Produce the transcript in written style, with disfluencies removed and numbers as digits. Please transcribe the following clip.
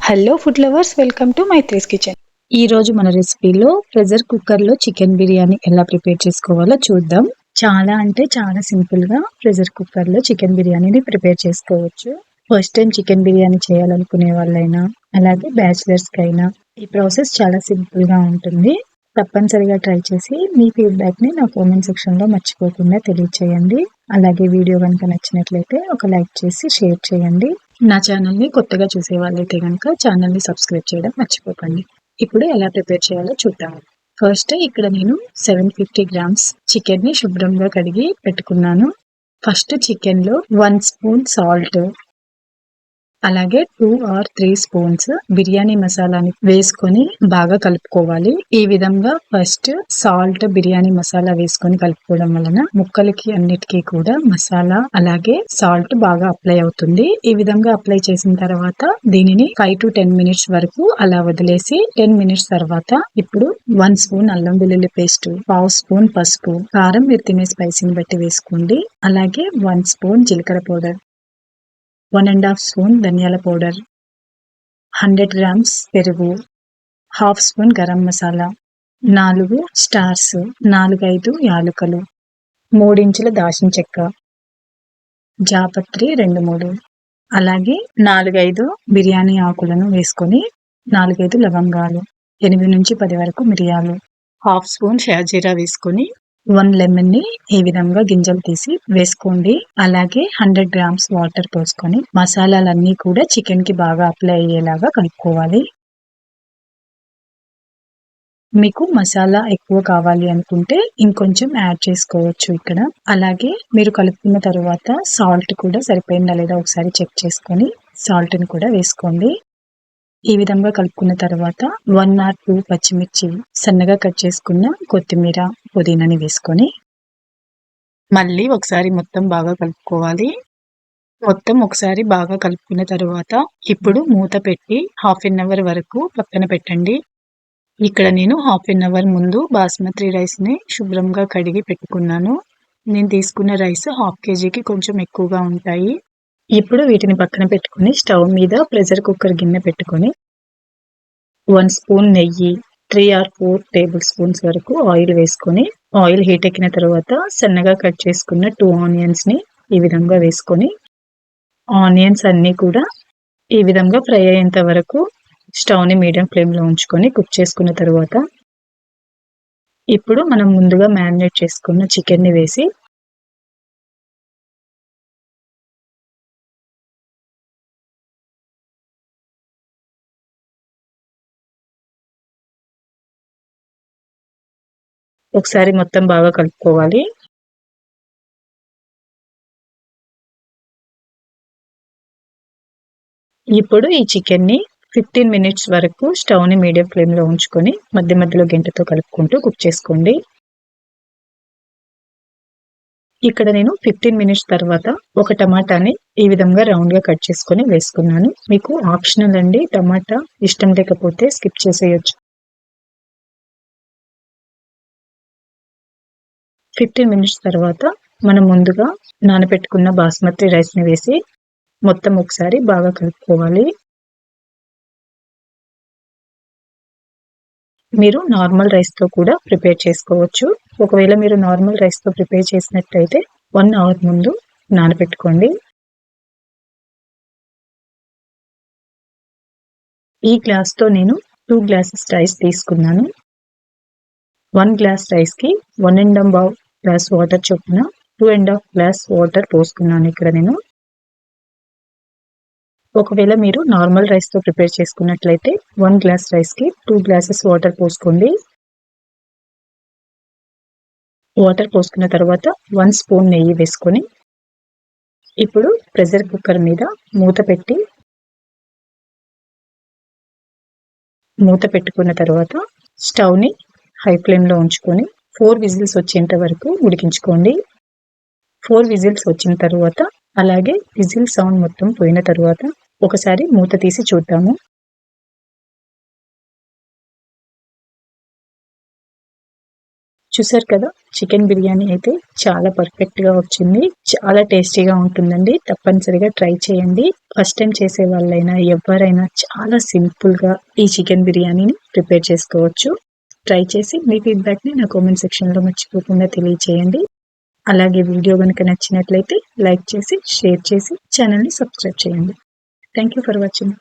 Hello food lovers, welcome to Maitri's kitchen. ఈ రోజు మన రెసిపీలో ప్రెషర్ కుక్కర్ లో చికెన్ బిర్యానీ ఎలా ప్రిపేర్ చేసుకోవాలో చూద్దాం. చాలా అంటే చాలా సింపుల్ గా ప్రెషర్ కుక్కర్ లో చికెన్ బిర్యానీని ప్రిపేర్ చేసుకోవచ్చు. ఫస్ట్ టైం చికెన్ బిర్యానీ చేయాలనుకునే వాళ్ళైనా అలాగే బ్యాచిలర్స్ కైనా ఈ ప్రాసెస్ చాలా సింపుల్ గా ఉంటుంది. తప్పనిసరిగా ట్రై చేసి మీ ఫీడ్బ్యాక్ ని నా కామెంట్ సెక్షన్ లో మర్చిపోకుండా తెలియచేయండి. అలాగే వీడియో కనుక నచ్చినట్లయితే ఒక లైక్ చేసి షేర్ చేయండి. నా ఛానల్ ని కొత్తగా చూసే వాళ్ళైతే కనుక ఛానల్ ని సబ్స్క్రైబ్ చేయడం మర్చిపోకండి. ఇప్పుడు ఎలా ప్రిపేర్ చేయాలో చూద్దాం. ఫస్ట్ ఇక్కడ నేను 750 గ్రామ్స్ చికెన్ ని శుభ్రంగా కడిగి పెట్టుకున్నాను. ఫస్ట్ చికెన్ లో 1 స్పూన్ సాల్ట్, అలాగే 2 or 3 స్పూన్స్ బిర్యానీ మసాలాని వేసుకొని బాగా కలుపుకోవాలి. ఈ విధంగా ఫస్ట్ సాల్ట్, బిర్యానీ మసాలా వేసుకొని కలుపుకోవడం వలన ముక్కలకి అన్నిటికీ కూడా మసాలా అలాగే సాల్ట్ బాగా అప్లై అవుతుంది. ఈ విధంగా అప్లై చేసిన తర్వాత దీనిని 5 to 10 మినిట్స్ వరకు అలా వదిలేసి 10 మినిట్స్ తర్వాత ఇప్పుడు 1 స్పూన్ అల్లం వెల్లుల్లి పేస్ట్, 1/2 స్పూన్ పసుపు, కారం మీరు తినే స్పైసీని బట్టి వేసుకోండి. అలాగే 1 స్పూన్ జీలకర్ర పౌడర్, 1.5 స్పూన్ ధనియాల పౌడర్, 100 గ్రామ్స్ పెరుగు, 1/2 స్పూన్ గరం మసాలా, 4 స్టార్స్, 4-5 యాలకులు, 3 ఇంచుల దాల్చిన చెక్క, జాపత్రి 2-3, అలాగే 4-5 బిర్యానీ ఆకులను వేసుకొని 4-5 లవంగాలు, 8 నుంచి 10 వరకు మిరియాలు, 1/2 స్పూన్ షాజీరా వేసుకొని 1 లెమన్ ని ఈ విధంగా గింజలు తీసి వేసుకోండి. అలాగే 100 గ్రామ్స్ వాటర్ పోసుకొని మసాలాలన్నీ కూడా చికెన్ కి బాగా అప్లై అయ్యేలాగా కలుపుకోవాలి. మీకు మసాలా ఎక్కువ కావాలి అనుకుంటే ఇంకొంచెం యాడ్ చేసుకోవచ్చు ఇక్కడ. అలాగే మీరు కలుపుకున్న తర్వాత సాల్ట్ కూడా సరిపోయిందా లేదా ఒకసారి చెక్ చేసుకొని సాల్ట్ ని కూడా వేసుకోండి. ఈ విధంగా కలుపుకున్న తర్వాత 1 or 2 పచ్చిమిర్చి, సన్నగా కట్ చేసుకున్న కొత్తిమీర, పుదీనాని వేసుకొని మళ్ళీ ఒకసారి మొత్తం బాగా కలుపుకోవాలి. మొత్తం ఒకసారి బాగా కలుపుకున్న తర్వాత ఇప్పుడు మూత పెట్టి 1/2 అవర్ వరకు పక్కన పెట్టండి. ఇక్కడ నేను 1/2 అవర్ ముందు బాస్మతి రైస్ ని శుభ్రంగా కడిగి పెట్టుకున్నాను. నేను తీసుకున్న రైస్ 1/2 kgకి కొంచెం ఎక్కువగా ఉంటాయి. ఇప్పుడు వీటిని పక్కన పెట్టుకుని స్టవ్ మీద ప్రెషర్ కుక్కర్ గిన్నె పెట్టుకొని 1 స్పూన్ నెయ్యి, 3 or 4 టేబుల్ స్పూన్స్ వరకు ఆయిల్ వేసుకొని ఆయిల్ హీట్ ఎక్కిన తర్వాత సన్నగా కట్ చేసుకున్న 2 ఆనియన్స్ ని ఈ విధంగా వేసుకొని ఆనియన్స్ అన్ని కూడా ఈ విధంగా ఫ్రై అయ్యేంత వరకు స్టవ్ ని మీడియం ఫ్లేమ్ లో ఉంచుకొని కుక్ చేసుకున్న తర్వాత ఇప్పుడు మనం ముందుగా మ్యారినేట్ చేసుకున్న చికెన్ ని వేసి ఒకసారి మొత్తం బాగా కలుపుకోవాలి. ఇప్పుడు ఈ చికెన్ ని 15 మినిట్స్ వరకు స్టవ్ ని మీడియం ఫ్లేమ్ లో ఉంచుకొని మధ్య మధ్యలో గంటతో కలుపుకుంటూ కుక్ చేసుకోండి. ఇక్కడ నేను 15 మినిట్స్ తర్వాత ఒక టమాటాని ఈ విధంగా రౌండ్ గా కట్ చేసుకొని వేసుకున్నాను. మీకు ఆప్షనల్ అండి, టమాటా ఇష్టం లేకపోతే స్కిప్ చేసేయొచ్చు. 15 మినిట్స్ తర్వాత మనం ముందుగా నానబెట్టుకున్న బాస్మతి రైస్ ని వేసి మొత్తం ఒకసారి బాగా కలుపుకోవాలి. మీరు నార్మల్ రైస్ తో కూడా ప్రిపేర్ చేసుకోవచ్చు. ఒకవేళ మీరు నార్మల్ రైస్ తో ప్రిపేర్ చేసినట్టయితే 1 అవర్ ముందు నానబెట్టుకోండి. ఈ గ్లాస్ తో నేను 2 గ్లాసెస్ రైస్ తీసుకున్నాను. 1 గ్లాస్ రైస్ కి 1.5 గ్లాస్ వాటర్ చొప్పున 2.5 గ్లాస్ వాటర్ పోసుకున్నాను ఇక్కడ నేను. ఒకవేళ మీరు నార్మల్ రైస్ తో ప్రిపేర్ చేసుకున్నట్లయితే 1 గ్లాస్ రైస్ కి 2 గ్లాసెస్ వాటర్ పోసుకోండి. వాటర్ పోసుకున్న తర్వాత 1 స్పూన్ నెయ్యి వేసుకొని ఇప్పుడు ప్రెషర్ కుక్కర్ మీద మూత పెట్టుకున్న తర్వాత స్టవ్ ని హై ఫ్లేమ్ లో ఉంచుకొని 4 విజిల్స్ వచ్చేంత వరకు ఉడికించుకోండి. 4 విజిల్స్ వచ్చిన తర్వాత అలాగే విజిల్ సౌండ్ మొత్తం పోయిన తర్వాత ఒకసారి మూత తీసి చూద్దాము. చూసారు కదా, చికెన్ బిర్యానీ అయితే చాలా పర్ఫెక్ట్ గా వచ్చింది. చాలా టేస్టీగా ఉంటుందండి. తప్పనిసరిగా ట్రై చేయండి. ఫస్ట్ టైం చేసే వాళ్ళైనా ఎవరైనా చాలా సింపుల్ గా ఈ చికెన్ బిర్యానీని ప్రిపేర్ చేసుకోవచ్చు. ట్రై చేసి మీ ఫీడ్బ్యాక్ ని నా కామెంట్ సెక్షన్ లో మర్చిపోకుండా తెలియచేయండి. అలాగే వీడియో కనుక నచ్చినట్లయితే లైక్ చేసి, షేర్ చేసి ఛానల్ ని సబ్స్క్రైబ్ చేయండి. Thank you for watching.